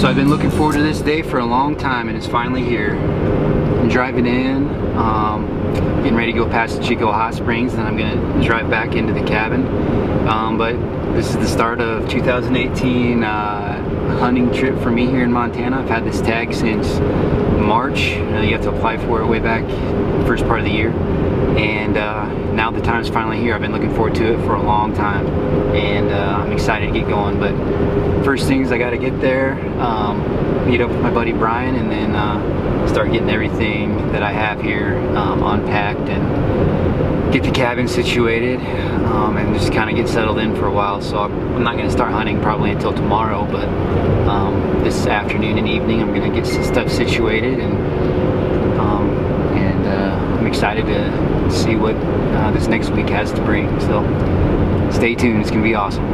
So I've been looking forward to this day for a long time, and it's finally here. I'm driving in, getting ready to go past the Chico Hot Springs, and I'm gonna drive back into the cabin. But this is the start of 2018 hunting trip for me here in Montana. I've had this tag since March. You have to apply for it way back first part of the year, and now the time's finally here. I've been looking forward to it for a long time, and I'm excited to get going. But first things, I got to get there, meet up with my buddy Brian, and then start getting everything that I have here unpacked and get the cabin situated, and just kind of get settled in for a while. So I'm not going to start hunting probably until tomorrow, but this afternoon and evening I'm going to get some stuff situated, and I'm excited to see what this next week has to bring. So stay tuned, it's going to be awesome.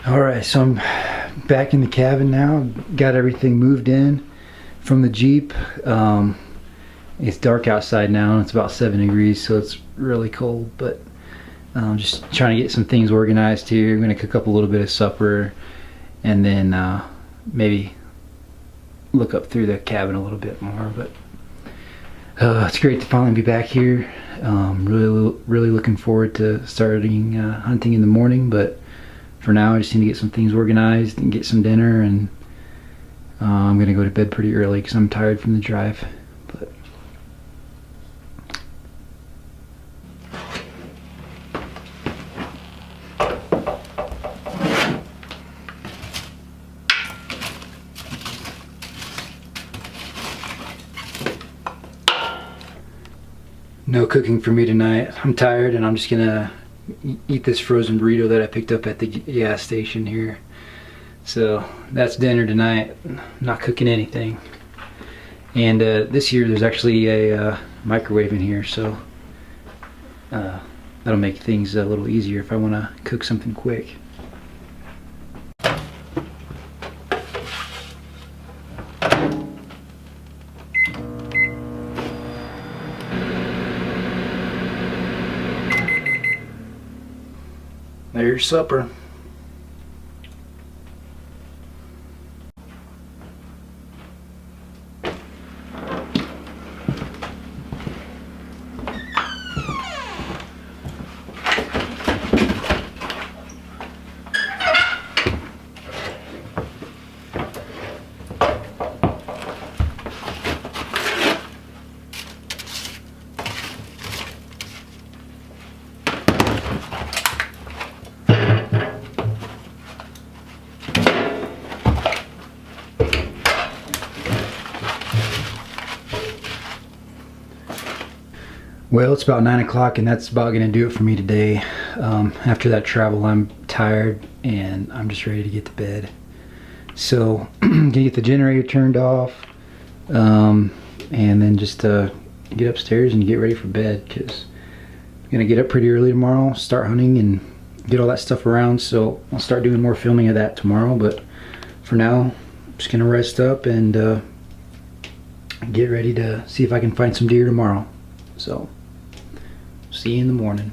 Alright, so I'm back in the cabin now. Got everything moved in from the Jeep. It's dark outside now, and it's about 7 degrees, so it's really cold, but I'm just trying to get some things organized here. I'm going to cook up a little bit of supper, and then maybe look up through the cabin a little bit more. But it's great to finally be back here. Really looking forward to starting hunting in the morning, but for now I just need to get some things organized and get some dinner, and I'm gonna go to bed pretty early because I'm tired from the drive. But no cooking for me tonight. I'm tired, and I'm just gonna eat this frozen burrito that I picked up at the gas station here. So that's dinner tonight. I'm not cooking anything. And this year there's actually a microwave in here, so that'll make things a little easier if I want to cook something quick. There's your supper. Well, it's about 9 o'clock, and that's about gonna do it for me today. After that travel, I'm tired and I'm just ready to get to bed. So gonna get the generator turned off, and then just get upstairs and get ready for bed, because I'm gonna get up pretty early tomorrow, start hunting and get all that stuff around. So I'll start doing more filming of that tomorrow, but for now I'm just gonna rest up and get ready to see if I can find some deer tomorrow. So see you in the morning.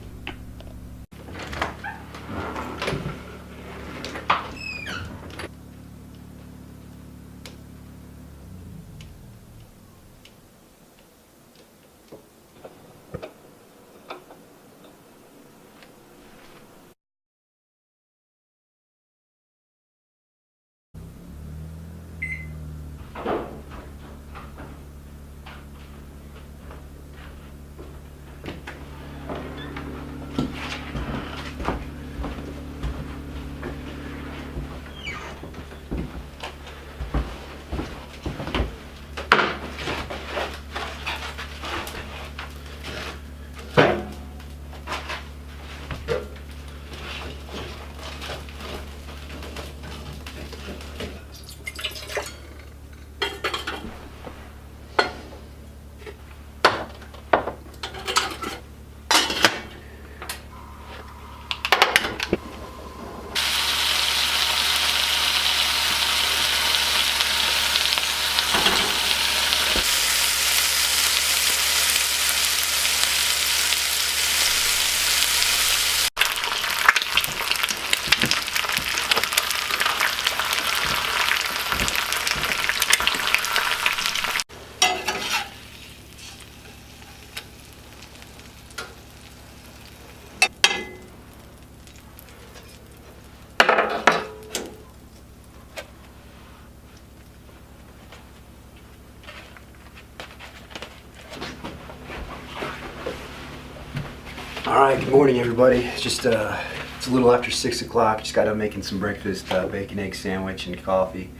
Alright, good morning everybody. It's a little after 6 o'clock. Just got done making some breakfast, bacon, egg sandwich and coffee.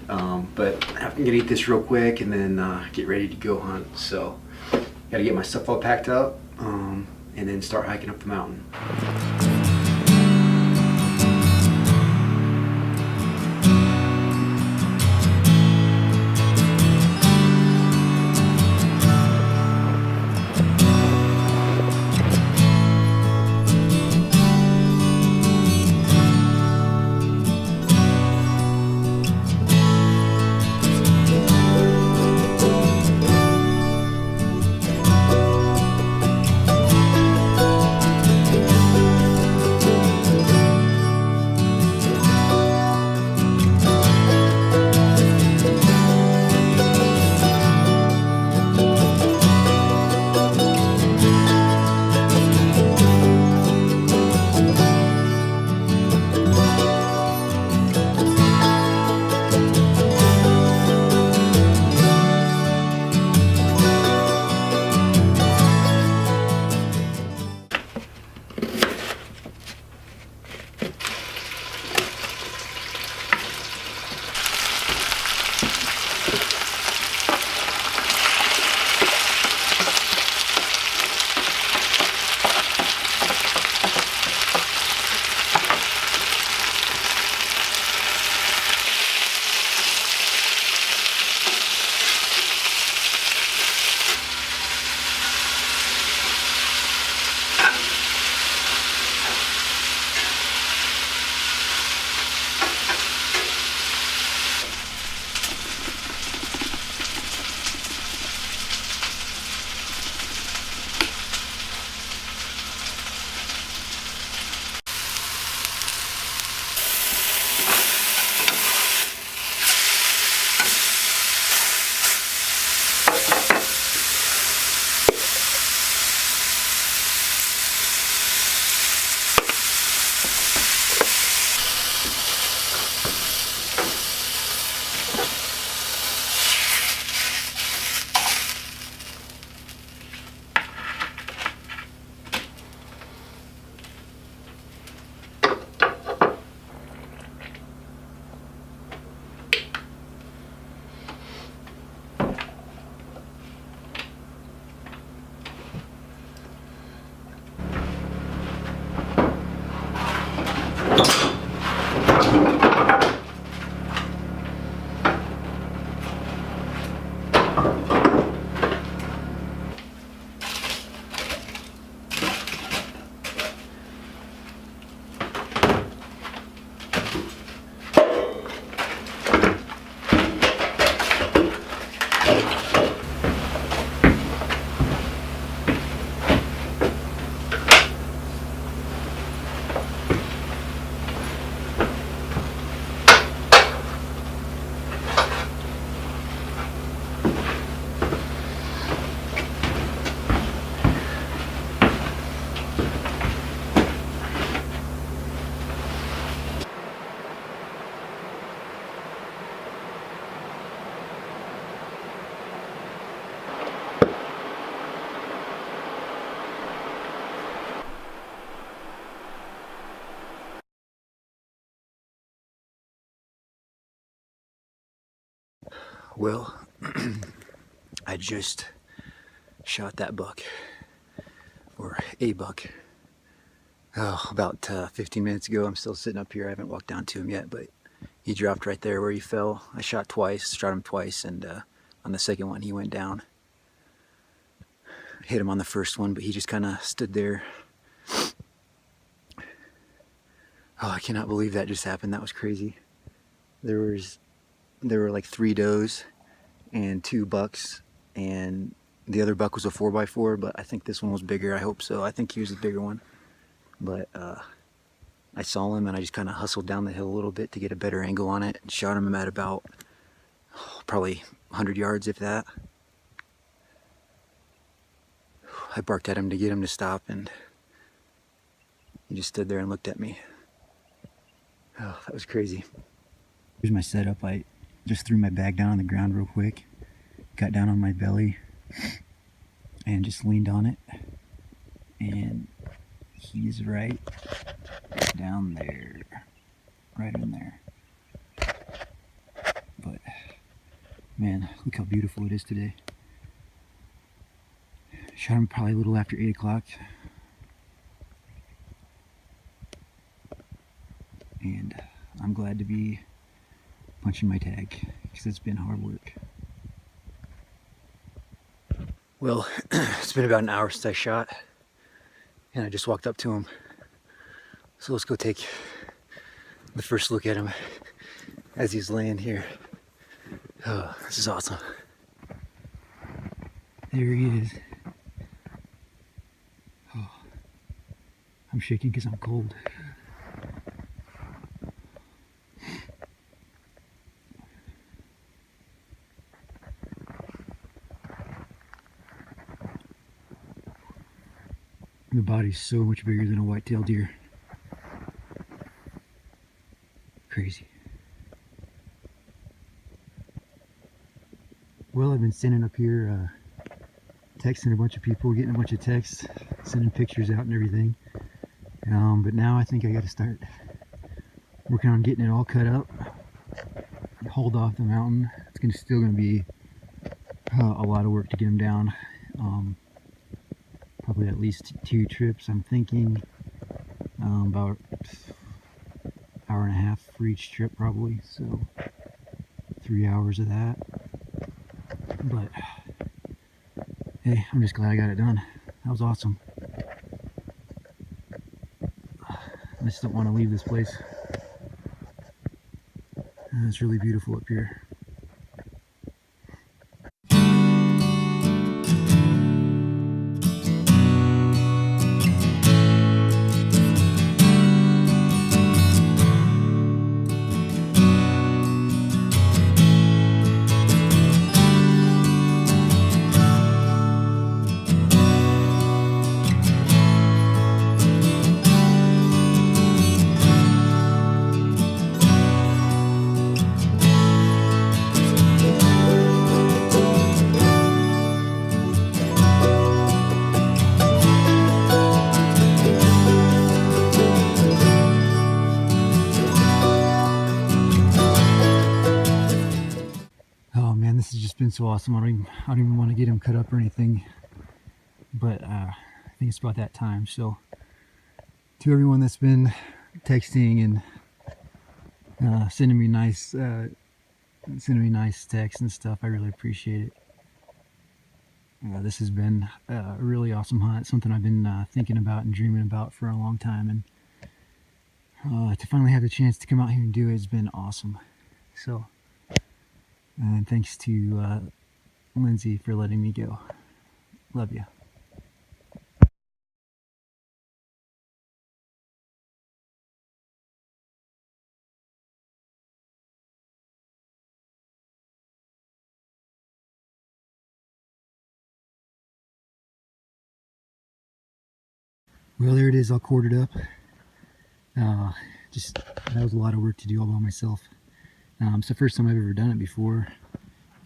But I'm gonna eat this real quick and then get ready to go hunt. So, gotta get my stuff all packed up and then start hiking up the mountain. Well, I just shot that buck, or a buck, about 15 minutes ago. I'm still sitting up here. I haven't walked down to him yet, but he dropped right there where he fell. I shot him twice, and on the second one he went down. Hit him on the first one, but he just kind of stood there. Oh, I cannot believe that just happened. That was crazy. There were like 3 does and 2 bucks, and the other buck was a 4x4, but I think this one was bigger. I hope so. I think he was the bigger one. But I saw him and I just kind of hustled down the hill a little bit to get a better angle on it and shot him at about probably 100 yards, if that. I barked at him to get him to stop, and he just stood there and looked at me. Oh, that was crazy. Here's my setup. I just threw my bag down on the ground real quick, got down on my belly, and just leaned on it. And He's right down there, right in there. But man, look how beautiful it is today. Shot him probably a little after 8 o'clock. And I'm glad to be punching my tag because it's been hard work. Well, it's been about an hour since I shot, and I just walked up to him. So let's go take the first look at him as he's laying here. Oh, this is awesome. There he is. Oh, I'm shaking because I'm cold. The body's so much bigger than a whitetail deer. Crazy. Well, I've been standing up here texting a bunch of people, getting a bunch of texts, sending pictures out and everything. But now I think I got to start working on getting it all cut up, hauled off the mountain. It's still going to be a lot of work to get them down. Probably at least 2 trips, I'm thinking. About an hour and a half for each trip probably, so 3 hours of that. But hey, I'm just glad I got it done. That was awesome. I just don't want to leave this place. It's really beautiful up here. Oh man, this has just been so awesome. I don't even want to get him cut up or anything, but I think it's about that time. So to everyone that's been texting and sending me nice texts and stuff, I really appreciate it. This has been a really awesome hunt, something I've been thinking about and dreaming about for a long time, and to finally have the chance to come out here and do it has been awesome. So and thanks to Lindsay for letting me go. Love you. Well, there it is, all quartered up. Just that was a lot of work to do all by myself. It's the first time I've ever done it before,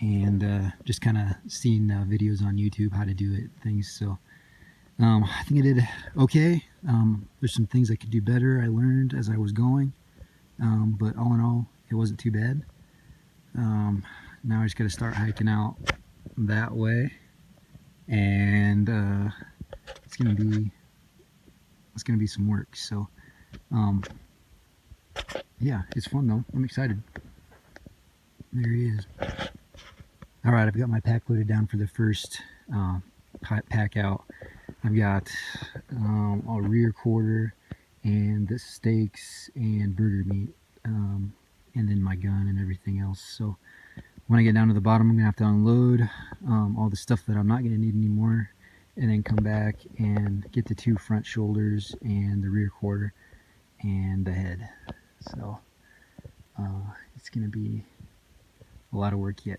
and just kind of seen videos on YouTube how to do it, things. So I think I did okay. There's some things I could do better. I learned as I was going, but all in all, it wasn't too bad. Now I just got to start hiking out that way, and it's gonna be some work. So yeah, it's fun though. I'm excited. There he is. All right, I've got my pack loaded down for the first pack out. I've got a rear quarter and the steaks and burger meat, and then my gun and everything else. So when I get down to the bottom, I'm gonna have to unload all the stuff that I'm not gonna need anymore, and then come back and get the 2 front shoulders and the rear quarter and the head. So it's gonna be a lot of work yet.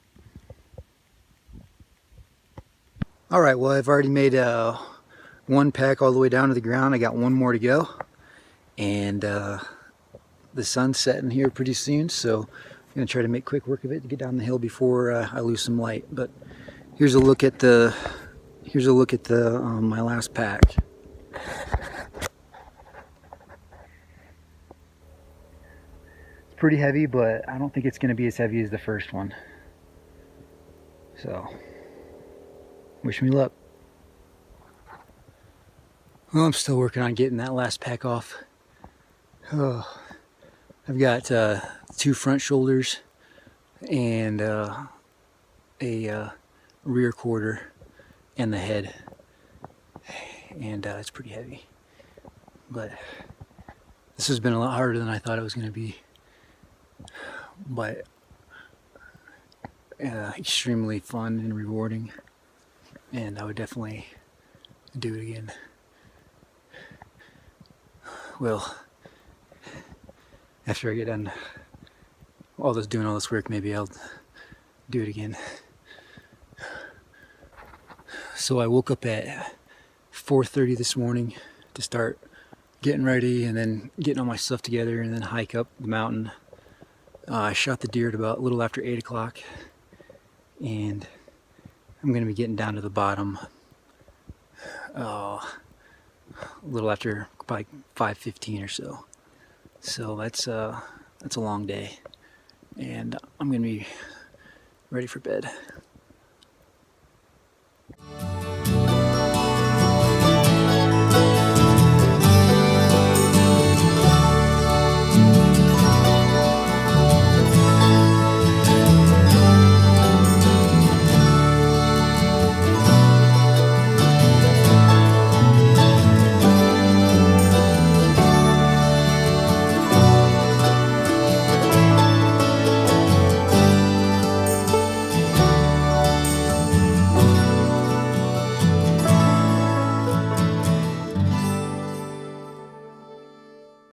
All right, well, I've already made 1 pack all the way down to the ground. I got 1 more to go, and the sun's setting here pretty soon, so I'm gonna try to make quick work of it to get down the hill before I lose some light. But here's a look at my last pack. pretty heavy, but I don't think it's going to be as heavy as the first one. So, wish me luck. Well, I'm still working on getting that last pack off. Oh, I've got 2 front shoulders and a rear quarter and the head, and it's pretty heavy. But this has been a lot harder than I thought it was going to be, but extremely fun and rewarding, and I would definitely do it again. Well, after I get done doing all this work, maybe I'll do it again. So I woke up at 4:30 this morning to start getting ready and then getting all my stuff together and then hike up the mountain. I shot the deer at about a little after 8 o'clock, and I'm going to be getting down to the bottom a little after probably 5:15 or so. So that's a long day, and I'm going to be ready for bed.